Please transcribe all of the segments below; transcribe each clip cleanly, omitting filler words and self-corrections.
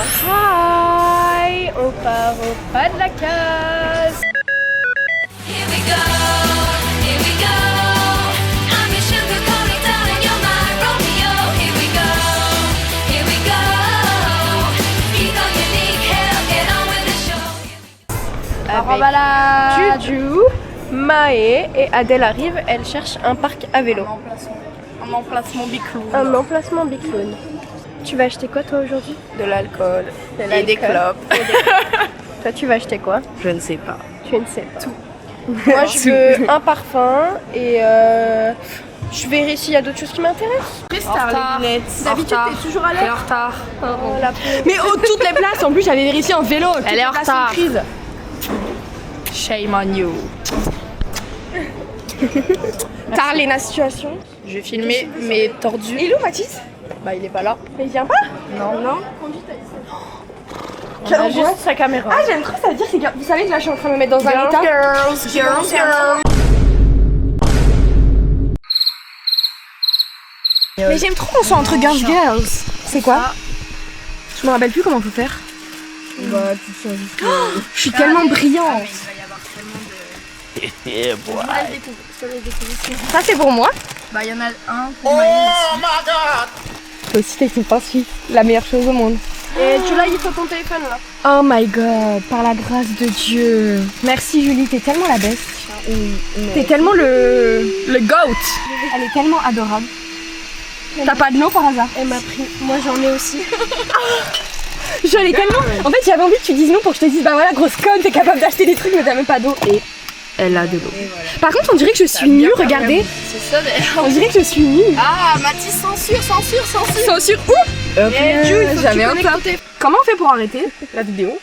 Hi, on part au pas de la case. Here we go, here we go. I'm your sugar coating darling, you're my Romeo. Here we go, here we go. Keep on unique hell, get on with the show. Avec Juju, Maë et Adèle arrive, elle cherche un parc à vélo. Un emplacement biclou. Un emplacement Bicloun. Tu vas acheter quoi toi aujourd'hui? De l'alcool et des clopes. Toi tu vas acheter quoi? Je ne sais pas. Tu ne sais pas. Tout. Moi je veux un parfum et je verrai s'il y a d'autres choses qui m'intéressent. D'habitude t'es toujours à l'heure. Elle est en retard. Oh, la pauvre. Mais toutes les places, en plus j'avais vérifié en vélo. Elle est en retard. Shame on you. Tarléna situation. Je vais filmer mes tordus. Il est où Mathis? Bah il est pas là. Mais il vient pas? Non. Quelle angoisse sa caméra. Ah j'aime trop, ça veut dire que vous savez que là je suis en train de me mettre dans un état. Girls. Mais j'aime trop qu'on soit entre girls. C'est quoi? Je me rappelle plus comment faut faire. Bah tu tiens juste. Je suis tellement brillante. Ça c'est pour moi. Bah il y en a un pour Maïs. Toi aussi t'es une pince, la meilleure chose au monde. Et tu l'as, il faut ton téléphone là. Oh my god, par la grâce de Dieu. Merci Julie, t'es tellement la best. T'es tellement le goat. Elle est tellement adorable. T'as pas de l'eau par hasard? Elle m'a pris, moi j'en ai aussi. Je l'ai tellement. En fait j'avais envie que tu dises non pour que je te dise bah voilà grosse conne, t'es capable d'acheter des trucs mais t'as même pas d'eau. Et elle a de l'eau. Par contre on dirait que je suis nue, regardez. C'est ça d'ailleurs. On dirait que je suis nue. Ah Mathis, censure. Censure où? J'avais un top. Comment on fait pour arrêter la vidéo?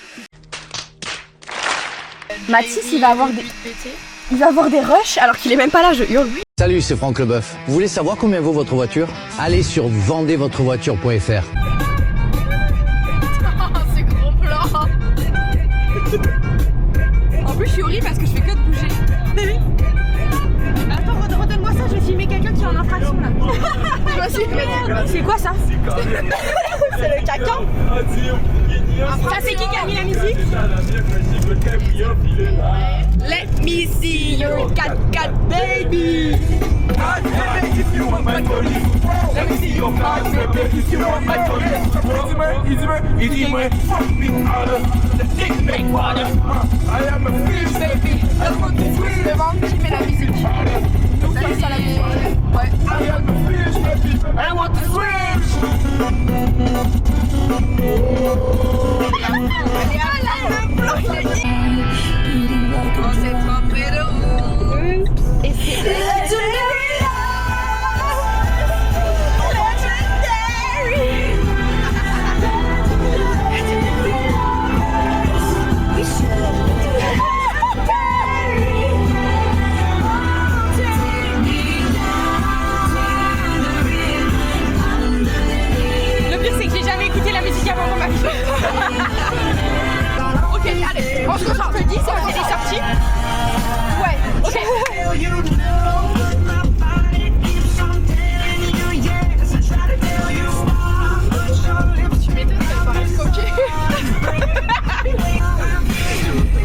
Mathis il va avoir des rushs alors qu'il est même pas là, je hurle. Salut, c'est Franck Leboeuf. Vous voulez savoir combien vaut votre voiture? Allez sur vendezvotrevoiture.fr. C'est gros plan. En plus je suis horrible parce que je fais que de bouger. Attends, redonne-moi ça, je vais filmer quelqu'un qui est en infraction là. C'est quoi ça? C'est le caca. Ça c'est qui a mis la musique? Let me see your cat baby.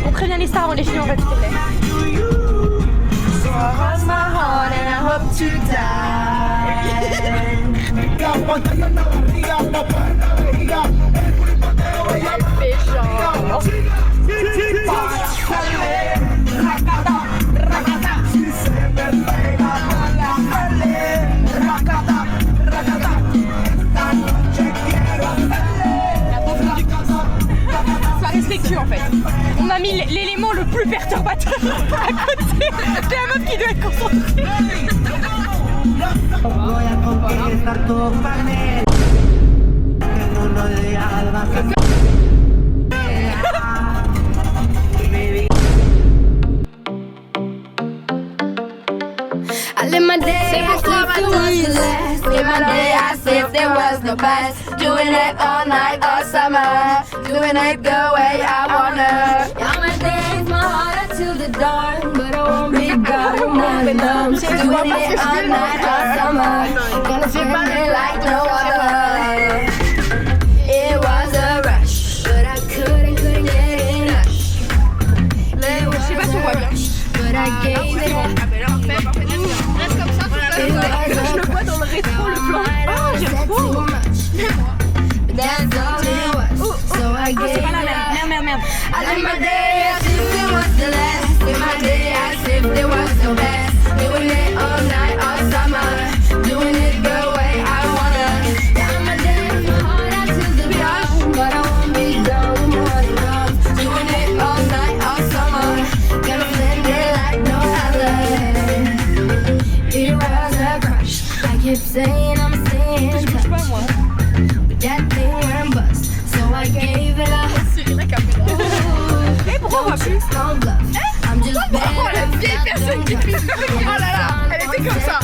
On prévient les stars, on les filme en fait, s'il te plaît. Ça respectueux en fait. On a mis l'élément le plus perturbateur à côté de la meuf qui doit être concentrée. I live my day as if it was the last. Live my day as if there was no past. Doing it all night, all summer. Doing it the way I wanna. Yeah, my days, my heart until the dawn. But I won't be gone, not numb. Doing it all night, all summer. Gonna feel it like no other. It was a rush. live my day as if it was the last. Live my day as if it was the best. Doing it all night, all summer. Doing it the way I wanna. Yeah, I'ma dance my heart out to the dawn, but I won't be done when morning comes. Doing it all night, all summer. Gonna spend it like no other. It was a crush. I kept saying I'm staying in touch, but that thing went bust, so I gave it up. Don't bluff. I'm just bad. Oh la vieille personne qui fait. Oh là là, elle était comme ça.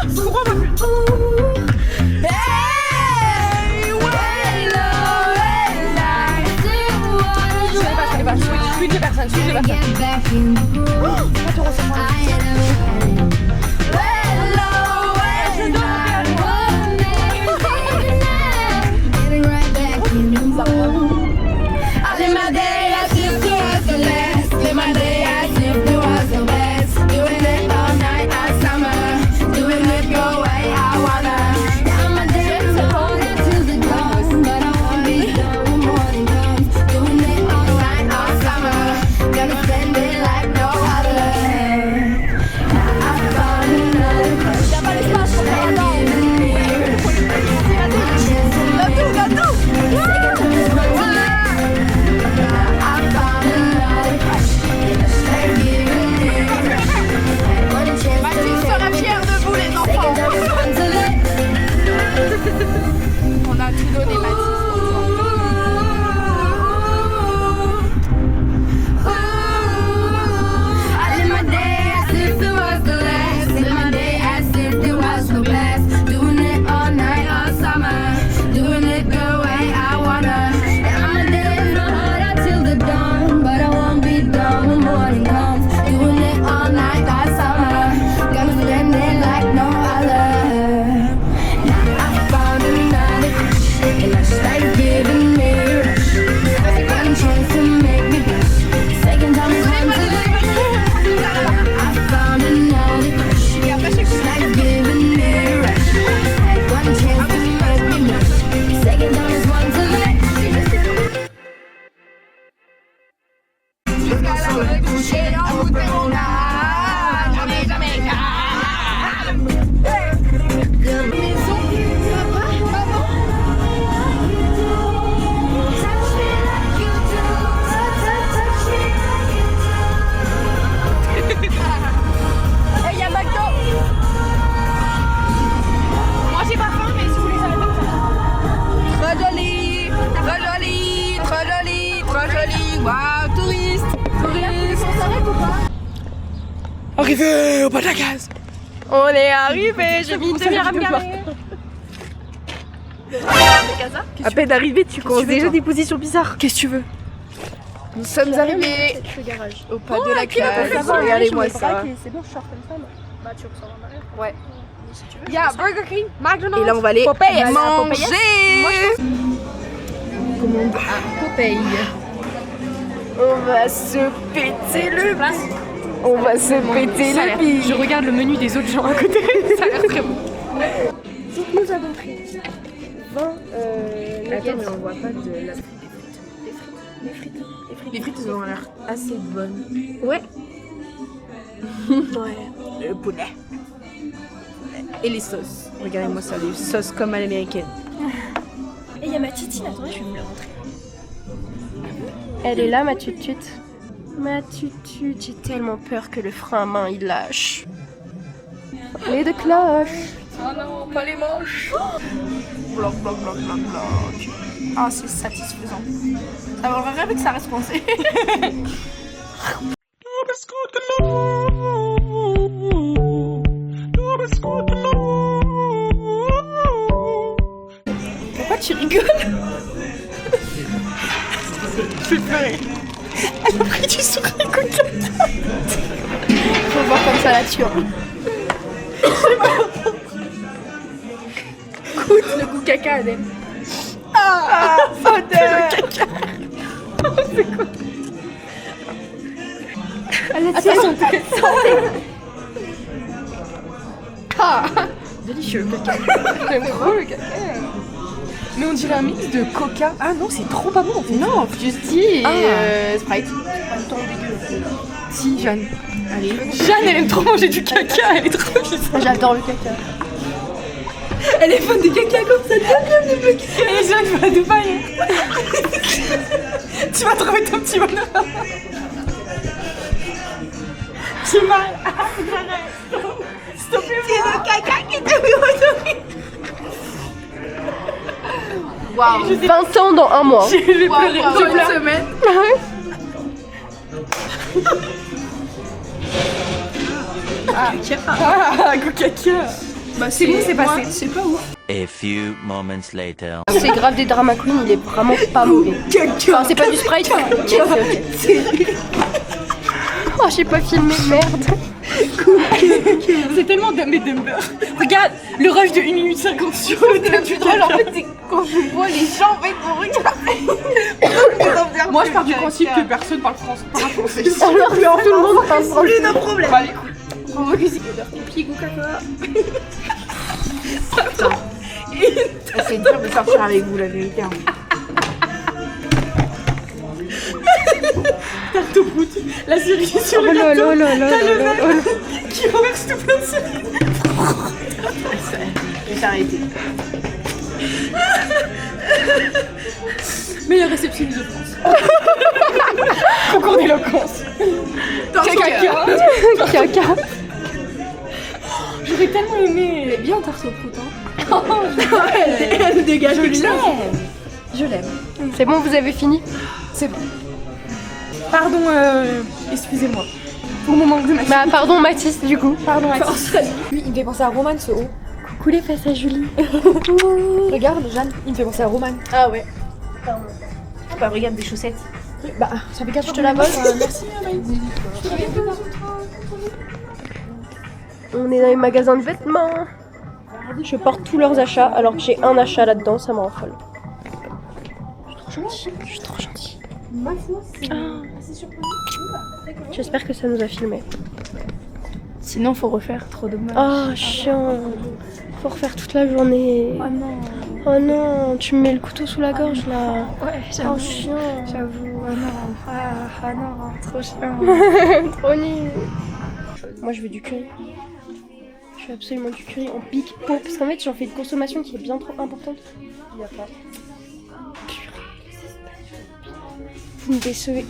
Je comprends pas plus. Je connais pas. Suis deux personnes. Pas te recevoir. Arrivé au bas de la case. On est arrivé, j'ai mis une demi-heure à me garer. À peine d'arriver, tu commences déjà des positions bizarres. Qu'est-ce que tu veux? Nous sommes arrivés au pas de la case. Regardez-moi ça. C'est bon, je sors comme ça, moi. Bah, tu ressors en arrière. Ouais. Si tu veux. Il y a Burger King, McDonald's. Et là, on va aller manger. Moi, je commande à Popeye. On va se péter le bide. On va se péter le bide. Je regarde le menu des autres gens à côté. Ça a l'air très bon. Donc, nous avons pris 20 Attends, mais on voit pas de la... Les frites, elles ont l'air assez bonnes. Ouais. Ouais. Le poulet. Et les sauces. Regardez-moi ça, les sauces comme à l'américaine. Et il y a ma titine, attendez, je vais vous la montrer. Elle est là, ma tutute. Ma tutute, j'ai tellement peur que le frein à main il lâche. Les deux cloches. Oh non, pas les manches. Bloc, bloc, bloc, bloc, bloc. Ah, c'est satisfaisant. Ça va rêver que ça reste coincé. Pourquoi tu rigoles? Je vais pleurer. Elle a pris du sourire coca. Faut voir comme ça la tue. Écoute le goût caca, elle aime. Ah, odeur. Le caca. C'est quoi? Attention, Ah, délicieux le caca. J'aime trop le caca. Mais on dirait un mix de coca. Ah non, c'est trop pas bon en fait. Non, Fusty et Sprite. Si, Jeanne. Allez. Jeanne, elle aime trop manger du caca, elle est trop bizarre. J'adore le caca. Elle est fan de caca comme ça, elle aime le caca. Et Jeanne va à Dubaï. Tu vas trouver ton petit bonheur. J'ai mal. S'il te plaît, c'est le caca qui t'a mis au sourire. Waouh, 20 ans dans un mois. J'ai pleuré Dans une semaine. Ah, caca. Bah c'est bon, c'est passé. C'est pas ouf. A few moments later. C'est grave des drama queens, il est vraiment pas mauvais. Enfin, c'est pas du Sprite. Oh, j'ai pas filmé, merde. C'est tellement Dumb and Dumber. Regarde, le rush de 1 minute 50 sur le thème du drôle. En fait, c'est quand je vois les gens, en fait, vont regarder. Moi, je pars du principe que personne parle français. Alors que tout le monde parle français. Plus de problème. Bah, les couilles. On voit que c'est que leur pipi ou caca. C'est dur de sortir avec vous, la vérité. Tarte au prout, la cerise sur le gâteau. T'as le verre qui renverse tout plein de cerises. Je vais s'arrêter. Meilleure réceptionniste de France. Concours d'éloquence. Caca. J'aurais tellement aimé. Elle est bien tarte au prout, hein. Elle dégage quelque chose. Je l'aime. C'est bon, vous avez fini? C'est bon. Pardon, excusez-moi. Pour mon manque de Mathis. Bah, pardon, Mathis, du coup. Pardon, Mathis. Lui, il me fait penser à Roman, ce haut. Coucou les fesses à Julie. Regarde, Jeanne, il me fait penser à Roman. Ah ouais. Bah, regarde des chaussettes. Bah, ça fait 4 Je te la vole. Merci, Anaïs. On est dans les magasins de vêtements. Je porte tous leurs achats alors que j'ai un achat là-dedans, ça me rend folle. Je suis trop gentille. J'espère que ça nous a filmé. Sinon, faut refaire, trop dommage. Oh, chiant. Faut refaire toute la journée. Oh non. Oh non, tu me mets le couteau sous la gorge là. Ouais, Oh, j'avoue. chiant. J'avoue, oh non. Ah non, trop chiant. Trop nul. Moi, je veux du curry. Je veux absolument du curry en pique pot parce qu'en fait, j'en fais une consommation qui est bien trop importante. Il y a pas. Purée, les Espagnols. Vous me décevez.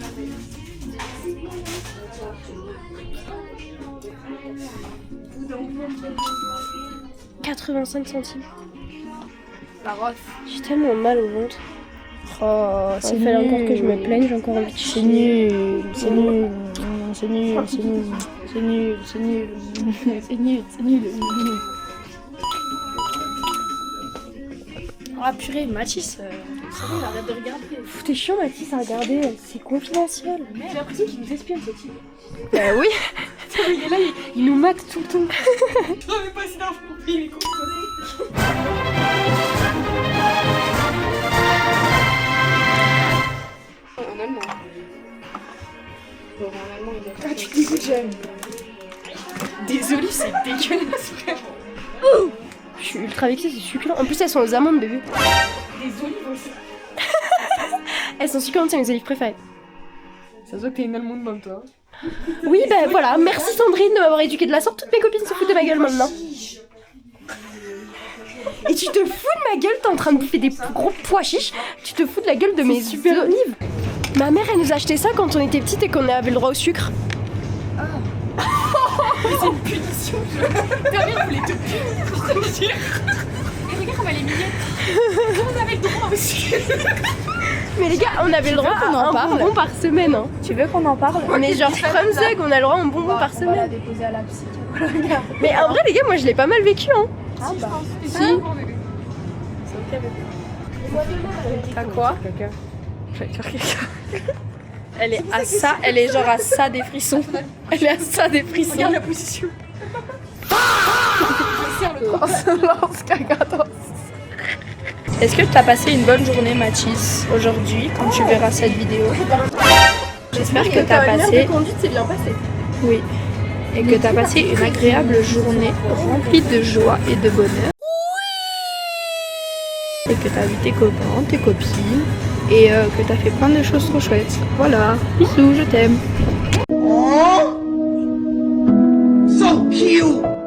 « 85 centimes. La rosse. J'ai tellement mal au ventre. Oh, s'il fallait encore que je me plaigne, j'ai encore envie de chier. C'est nul. C'est nul. C'est nul. C'est nul. C'est nul. C'est nul. C'est nul. Ah purée, Mathis, arrête de regarder. T'es chiant Mathis à regarder, c'est confidentiel. J'ai l'impression qu'il nous espionne ce type. Bah oui. Il est là, il nous mate tout le temps. Je n'avais pas assez d'argent pour payer les courses. En allemand. Bon, en allemand, il est... Ah, tu te dégoûtes, j'aime. Désolée, c'est dégueulasse, vraiment. Je suis ultra vexée, c'est succulent. En plus, elles sont aux amandes, bébé. Des olives aussi. Elles sont succulentes, c'est mes olives préférées. Ça se voit que t'es une allemande comme toi. Oui, bah voilà, merci Sandrine de m'avoir éduquée de la sorte. Toutes mes copines se foutent de ma gueule maintenant. Et tu te fous de ma gueule, t'es en train de bouffer des gros pois chiches. Tu te fous de la gueule de mes super olives. Ma mère, elle nous achetait ça quand on était petite et qu'on avait le droit au sucre. C'est une punition. Derrière, il voulait te punir. Et regarde comme elle est mignonne. On avait le droit aussi. Mais les gars, on avait le droit à un bonbon par semaine. Hein. Tu veux qu'on en parle? On est genre Frumzug, on a le droit à un bonbon par semaine. On va la déposer à la psy. Mais en vrai, les gars, moi je l'ai pas mal vécu. Hein. Ah bah. Si. C'est ok avec T'as quoi? J'allais faire caca. Elle est à ça, elle est genre à ça des frissons. Elle est à ça des frissons. Regarde la position. Je serre le lance caca. Est-ce que tu as passé une bonne journée, Mathis, aujourd'hui, quand tu verras cette vidéo? J'espère que tu as passé... conduite, c'est bien passé. Oui. Et que tu as passé une agréable journée remplie de joie et de bonheur. Et que tu t'as vu tes copains, tes copines, et que t'as fait plein de choses trop chouettes. Voilà, bisous, je t'aime.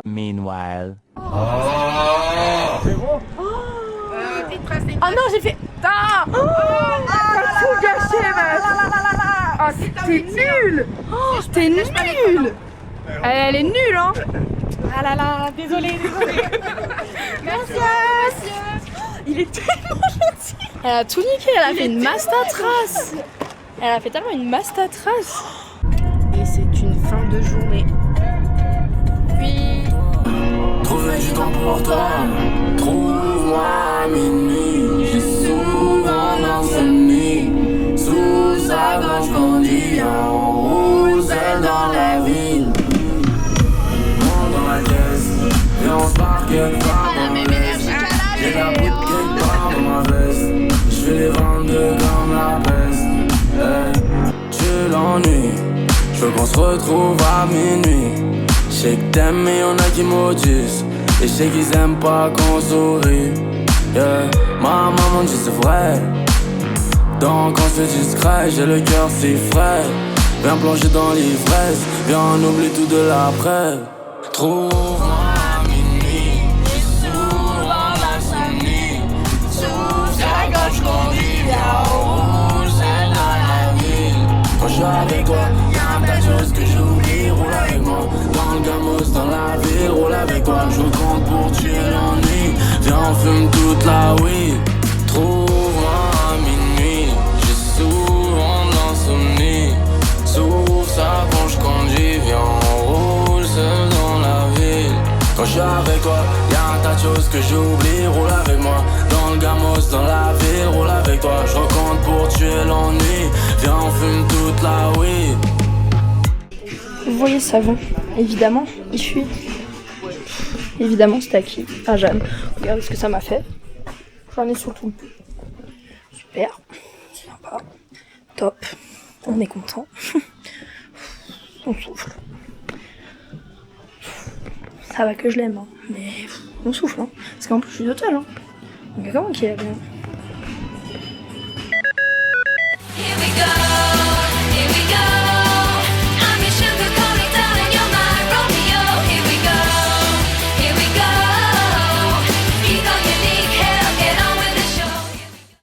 Meanwhile. Oh non, j'ai fait. Ah oh, t'as tout gâché, meuf. Oh, t'es nulle. Oh, t'es nulle. Elle est nulle, hein. Ah là là, désolée. Merci. Il est tellement gentil. Elle a tout niqué, elle a fait une masterclass. Elle a fait tellement une masterclass. Et c'est une fin de journée. Puis... Trouver du temps pour toi, trouve-moi à minuit. J'ai souvent l'insomnie. Sous sa gorge conduit en rouge, seul dans la ville. Monte dans la caisse, viens on se parque quelque part dans l'est. J'ai la bout de quelque part dans ma veste. J'fais les 22 comme la peste. Hey, tu l'ennuies, j'veux qu'on se retrouve à minuit. J'sais que t'aimes mais y'en a qui maudissent. Et j'sais qu'ils aiment pas qu'on sourit. Yeah. Ma maman dit c'est vrai. Donc on se discret, j'ai le cœur si frais. Viens plonger dans l'ivresse, viens on oublie tout de l'après. Trouve-moi à minuit, j'ai souvent l'insomnie. Sous sa gorge conduit, viens au rouge, c'est dans la ville. Quand je suis avec toi, y'a un tas de choses que j'oublie. Roule avec moi, dans le gamos, dans la ville. Roule avec toi, je compte pour tuer l'ennui. Viens on fume toute la weed. Trouve-moi à minuit, j'ai souvent de l'insomnie. S'ouvre ça quand je conduis, viens on roule seul dans la ville. Quand je suis avec toi, y'a un tas de choses que j'oublie. Roule avec moi, dans le gamos, dans la ville. Roule avec toi, je recompte pour tuer l'ennui. Viens on fume toute la weed. Vous voyez le savon, évidemment, il fuit. Évidemment, c'était à qui? À Jeanne. Regardez ce que ça m'a fait. J'en ai surtout. Super, sympa, top, on est content. On souffle. Ça va que je l'aime, hein. Mais on souffle, hein. Parce qu'en plus je suis totale, hein. Donc comment qu'il est bien.